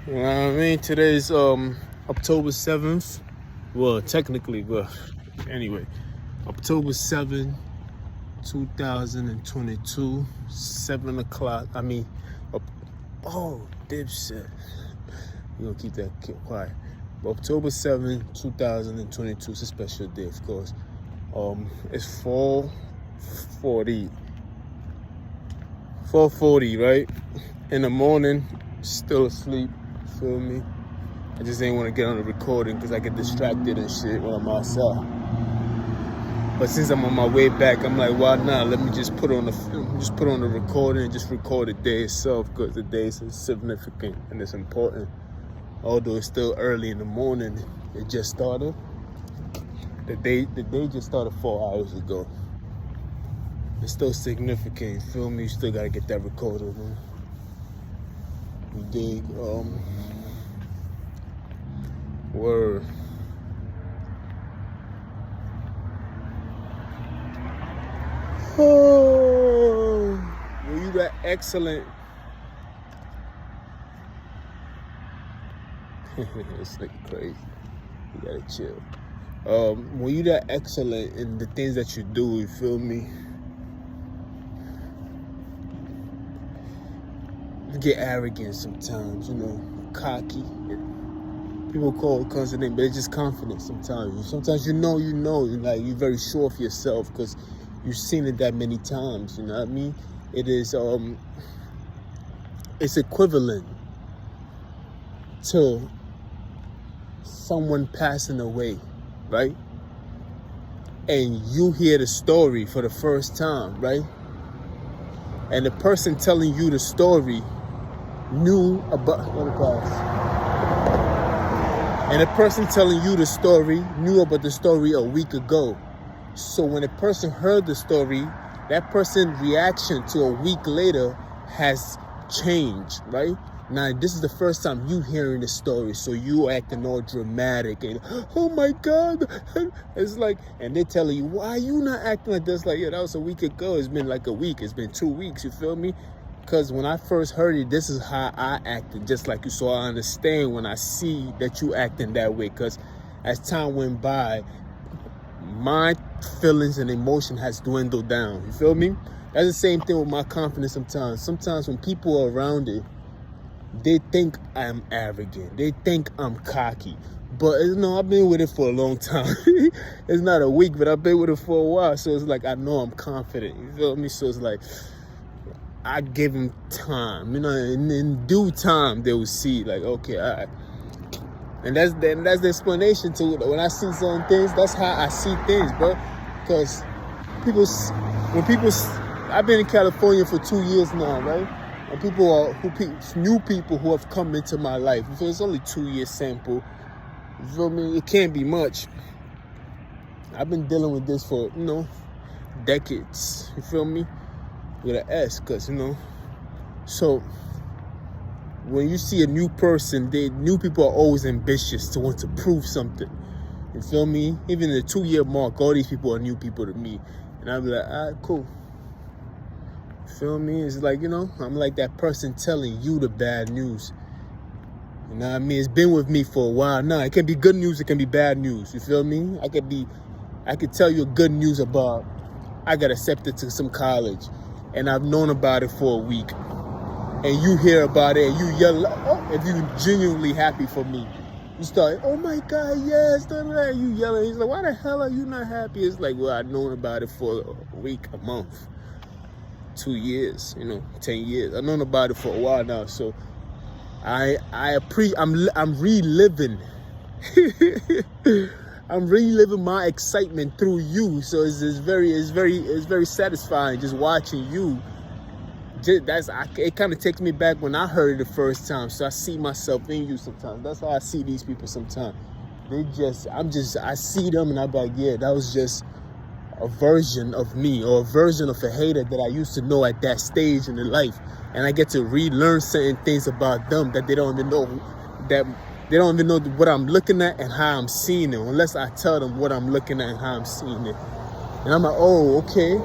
You know what I mean? Today's October 7th. Well, technically, but anyway, October 7th, 2022, 7 o'clock. Oh, dipshit. We're gonna keep that quiet. But October 7th, 2022 is a special day, of course. It's 4:40. 4:40, right? In the morning, still asleep. Feel me? I just ain't want to get on the recording because I get distracted and shit when I'm outside. But since I'm on my way back, I'm like, why not? Let me just put on the recording and just record the day itself, because the day is significant and it's important. Although it's still early in the morning, it just started. The day just started 4 hours ago. It's still significant. You feel me? You still gotta get that recorded, man. You dig? Word. Oh, were you that excellent? It's like crazy. You gotta chill. Were you that excellent in the things that you do? You feel me? You get arrogant sometimes, cocky. People call it confident, but it's just confidence sometimes. Sometimes you're like you're very sure of yourself because you've seen it that many times. You know what I mean? It is it's equivalent to someone passing away, right? And you hear the story for the first time, right? And the person telling you the story knew about And the person telling you the story knew about the story a week ago. So when a person heard the story, that person's reaction to a week later has changed, right? Now, this is the first time you hearing the story, so you acting all dramatic and, oh my God. It's like, and they're telling you, why are you not acting like this? Like, yeah, that was a week ago. It's been like a week. It's been 2 weeks, you feel me? Because when I first heard it, this is how I acted, just like you. So I understand when I see that you acting that way. Because as time went by, my feelings and emotion has dwindled down. You feel me? That's the same thing with my confidence sometimes. Sometimes when people are around it, they think I'm arrogant. They think I'm cocky. But, I've been with it for a long time. It's not a week, but I've been with it for a while. So it's like, I know I'm confident. You feel me? So it's like, I give them time, and in due time they will see, like, okay, all right. And that's the explanation to it. When I see certain things, that's how I see things, bro. Because I've been in California for 2 years now, right? And new people who have come into my life. So it's only 2 year sample. You feel me? It can't be much. I've been dealing with this for, decades. You feel me? With an S, because, so when you see a new person, new people are always ambitious to want to prove something. You feel me? Even the 2 year mark, all these people are new people to me. And I'm like, all right, cool. Feel me? It's like, I'm like that person telling you the bad news. You know what I mean? It's been with me for a while now. It can be good news, it can be bad news. You feel me? I could tell you good news about I got accepted to some college. And I've known about it for a week. And you hear about it and you yell, oh, if you're genuinely happy for me. You start, oh my God, yes, you yelling. He's like, why the hell are you not happy? It's like, well, I've known about it for a week, a month, 2 years, 10 years. I've known about it for a while now. So I'm reliving. I'm reliving my excitement through you. So it's very satisfying just watching you. It kind of takes me back when I heard it the first time. So I see myself in you sometimes. That's how I see these people sometimes. I see them and I'm like, yeah, that was just a version of me, or a version of a hater that I used to know at that stage in their life. And I get to relearn certain things about them that they don't even know what I'm looking at and how I'm seeing it, unless I tell them what I'm looking at and how I'm seeing it. And I'm like, oh, okay.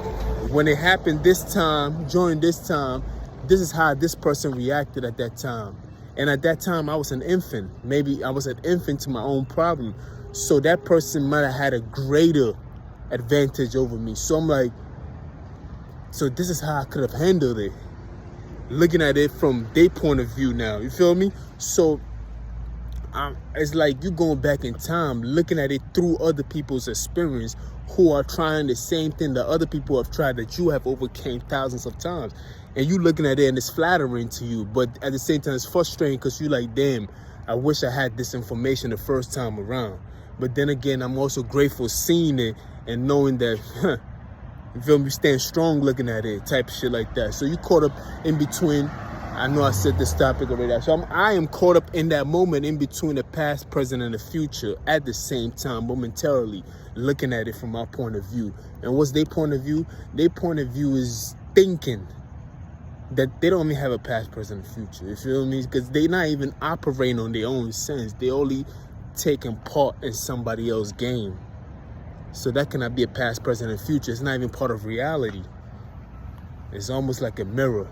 When it happened this time, during this time, this is how this person reacted at that time. And at that time, I was an infant. Maybe I was an infant to my own problem. So that person might have had a greater advantage over me. So I'm like, so this is how I could have handled it. Looking at it from their point of view now. You feel me? So it's like you going back in time, looking at it through other people's experience who are trying the same thing that other people have tried that you have overcame thousands of times. And you looking at it and it's flattering to you, but at the same time it's frustrating because you like, damn, I wish I had this information the first time around. But then again, I'm also grateful seeing it and knowing that, you feel me, stand strong looking at it, type of shit like that. So you caught up in between. I know I said this topic already. So I am caught up in that moment in between the past, present, and the future at the same time, momentarily, looking at it from my point of view. And what's their point of view? Their point of view is thinking that they don't even have a past, present, and future. You feel me? Because they're not even operating on their own sense. They only taking part in somebody else's game. So that cannot be a past, present, and future. It's not even part of reality. It's almost like a mirror.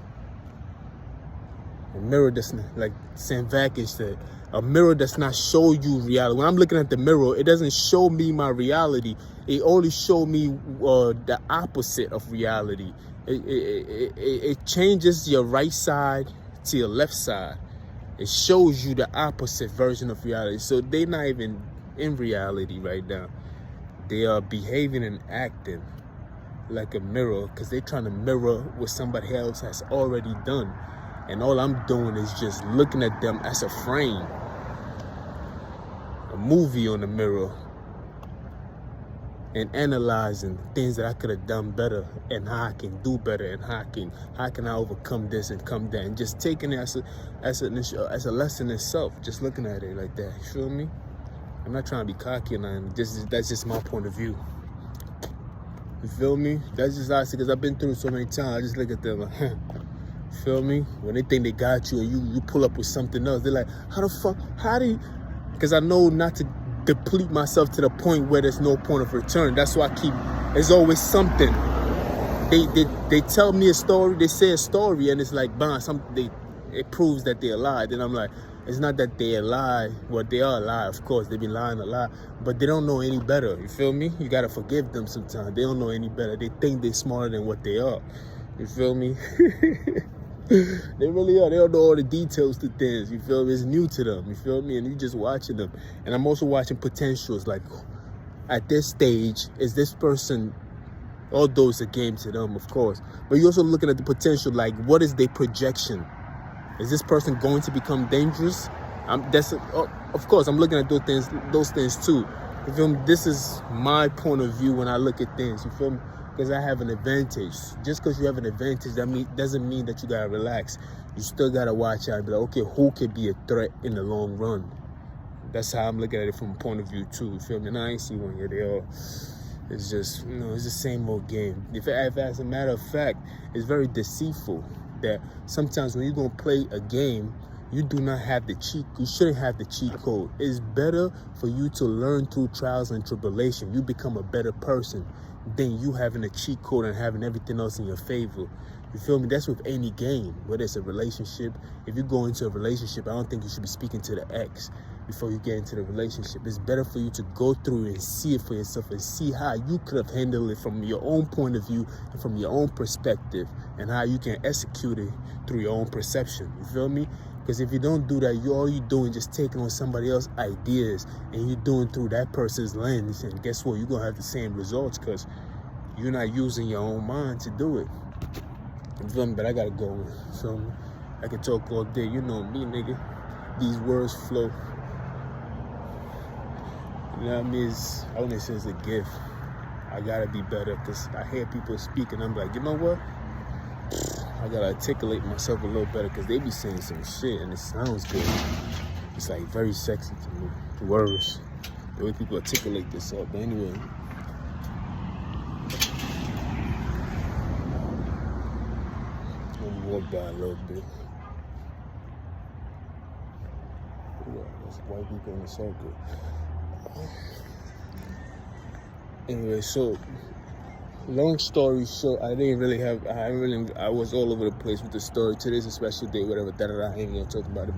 A mirror that's not, like Sam Vakic said, a mirror does not show you reality. When I'm looking at the mirror, it doesn't show me my reality. It only shows me the opposite of reality. It changes your right side to your left side. It shows you the opposite version of reality. So they're not even in reality right now. They are behaving and acting like a mirror because they're trying to mirror what somebody else has already done. And all I'm doing is just looking at them as a frame, a movie on the mirror, and analyzing things that I could have done better and how I can do better and how can I overcome this and come that, and just taking it as a lesson itself, just looking at it like that. You feel me? I'm not trying to be cocky or nothing. That's just my point of view. You feel me? That's just honestly because I've been through it so many times. I just look at them like, feel me? When they think they got you and you pull up with something else, they're like, how do you? Because I know not to deplete myself to the point where there's no point of return. That's why there's always something. They tell me a story, they say a story, and it's like, it proves that they're alive. Then I'm like, it's not that they're alive. Well, they are alive, of course. They be lying a lot, but they don't know any better. You feel me? You got to forgive them sometimes. They don't know any better. They think they're smarter than what they are. You feel me? They really are. They don't know all the details to things. You feel me? It's new to them. You feel me? And you just watching them. And I'm also watching potentials. Like, at this stage, is this person, although it's a game to them, of course, but you're also looking at the potential. Like, what is their projection? Is this person going to become dangerous? Of course, I'm looking at those things too. You feel me? This is my point of view when I look at things. You feel me? Because I have an advantage. Just because you have an advantage, doesn't mean that you gotta relax. You still gotta watch out and be like, okay, who could be a threat in the long run? That's how I'm looking at it from a point of view too. You feel me? And I ain't see one yet. They all, it's just, it's the same old game. If as a matter of fact, it's very deceitful that sometimes when you're gonna play a game, you do not have the cheat. You shouldn't have the cheat code. It's better for you to learn through trials and tribulation. You become a better person than you having a cheat code and having everything else in your favor. You feel me? That's with any game, whether it's a relationship. If you go into a relationship, I don't think you should be speaking to the ex before you get into the relationship. It's better for you to go through and see it for yourself and see how you could have handled it from your own point of view and from your own perspective, and how you can execute it through your own perception. You feel me? Because if you don't do that, all you're doing just taking on somebody else's ideas and you're doing through that person's lens. And guess what? You're going to have the same results because you're not using your own mind to do it. You feel me? But I got to go. So I can talk all day. You know me, nigga. These words flow. You know what I mean? I wouldn't say it's a gift. I got to be better because I hear people speak and I'm like, you know what? I gotta articulate myself a little better because they be saying some shit and it sounds good. It's like very sexy to me. The words, the way people articulate this up. But anyway, let me walk by a little bit. Yeah, there's white people in the circle. Anyway, so long story short, I was all over the place with the story. Today's a special day, whatever, I ain't gonna talk about it.